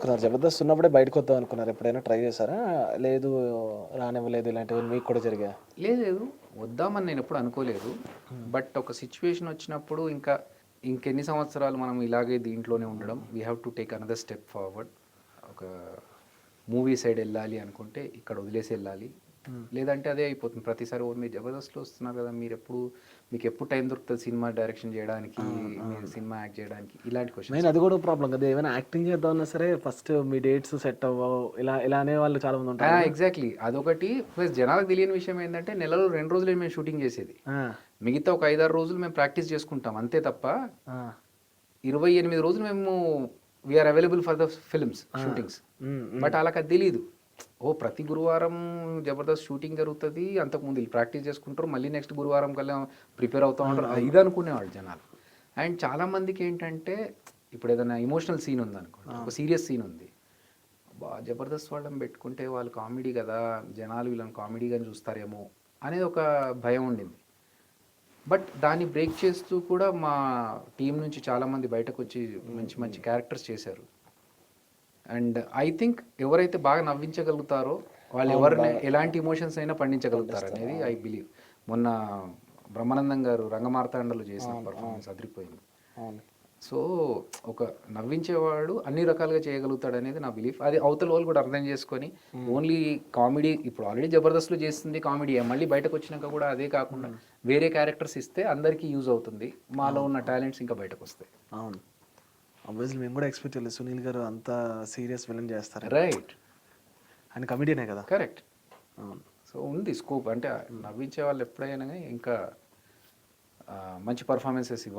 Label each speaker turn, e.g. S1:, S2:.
S1: అనుకున్నారు? జబర్దస్త్ ఉన్నప్పుడే బయటకు వద్దాం అనుకున్నారు. ఎప్పుడైనా ట్రై చేశారా? లేదు రానివ్వలేదు ఇలాంటివి మీకు కూడా జరిగాయా?
S2: లేదు లేదు, వద్దామని నేను ఎప్పుడు అనుకోలేదు. బట్ ఒక సిచ్యువేషన్ వచ్చినప్పుడు ఇంకెన్ని సంవత్సరాలు మనం ఇలాగే దీంట్లోనే ఉండడం, we have to take another step forward. ఒక మూవీ సైడ్ వెళ్ళాలి అనుకుంటే ఇక్కడ వదిలేసి వెళ్ళాలి. లేదంటే అదే అయిపోతుంది ప్రతిసారి. ఓ మీరు జబర్దస్త్లో వస్తున్నారు కదా, మీకు ఎప్పుడు టైం దొరుకుతుంది సినిమా డైరెక్షన్ చేయడానికి, మీరు సినిమా యాక్ట్ చేయడానికి, ఇలాంటి క్వశ్చన్.
S1: మెయిన్ అది కూడా ప్రాబ్లం కదా. ఏమైనా యాక్టింగ్ చేద్దామన్నా సరే ఫస్ట్ మీ డేట్స్ సెట్ అవ్వవు, ఇలా అనే వాళ్ళు చాలా మంది ఉంటారు.
S2: ఎగ్జాక్ట్లీ, అదొకటి. ప్లస్ జనాలకు తెలియని విషయం ఏంటంటే నెలలో 2 రోజులే మేము షూటింగ్ చేసేది. మిగతా ఒక 5-6 రోజులు మేము ప్రాక్టీస్ చేసుకుంటాం అంతే తప్ప 28 రోజులు మేము we are available for the films shootings. But వాళ్ళకి అది తెలియదు. ఓ ప్రతి గురువారం జబర్దస్త్ షూటింగ్ జరుగుతుంది, అంతకుముందు వీళ్ళు ప్రాక్టీస్ చేసుకుంటారు, మళ్ళీ నెక్స్ట్ గురువారం కల్లా ప్రిపేర్ అవుతూ ఉంటారు. ఇది అనుకునేవాళ్ళు జనాలు. అండ్ చాలామందికి ఏంటంటే ఇప్పుడు ఏదైనా ఇమోషనల్ సీన్ ఉంది అనుకోండి, ఒక సీరియస్ సీన్ ఉంది, జబర్దస్త్ వాళ్ళని పెట్టుకుంటే వాళ్ళు కామెడీ కదా, జనాలు వీళ్ళని కామెడీగా చూస్తారేమో అనేది ఒక భయం ఉండింది. బట్ దాన్ని బ్రేక్ చేస్తూ కూడా మా టీం నుంచి చాలామంది బయటకు వచ్చి మంచి మంచి క్యారెక్టర్స్ చేశారు. అండ్ ఐ థింక్ ఎవరైతే బాగా నవ్వించగలుగుతారో వాళ్ళు ఎవరిని ఎలాంటి ఇమోషన్స్ అయినా పండించగలుగుతారు అనేది ఐ బిలీవ్. మొన్న బ్రహ్మానందం గారు రంగమార్తాండలో చేసిన పర్ఫార్మెన్స్ అదిరిపోయింది. సో ఒక నవ్వించేవాడు అన్ని రకాలుగా చేయగలుగుతాడు అనేది నా బిలీఫ్. అది అవతల వాళ్ళు కూడా అర్థం చేసుకొని ఓన్లీ కామెడీ, ఇప్పుడు ఆల్రెడీ జబర్దస్త్లో చేస్తుంది కామెడీ, మళ్ళీ బయటకు వచ్చినాక కూడా అదే కాకుండా వేరే క్యారెక్టర్స్ ఇస్తే అందరికీ యూజ్ అవుతుంది, మాలో ఉన్న టాలెంట్స్ ఇంకా బయటకు వస్తాయి.
S1: అవును, ఆబ్వియస్లీ మేము కూడా ఎక్స్పెక్ట్ చేయలేదు సునీల్ గారు అంత సీరియస్ విలన్ చేస్తారు.
S2: రైట్,
S1: ఆయన కమెడియనే కదా.
S2: కరెక్ట్. సో ఉంది స్కోప్. అంటే నవ్వించే వాళ్ళు ఎప్పుడైనా ఇంకా మంచి పర్ఫార్మెన్సెస్ ఇవ్వాలి.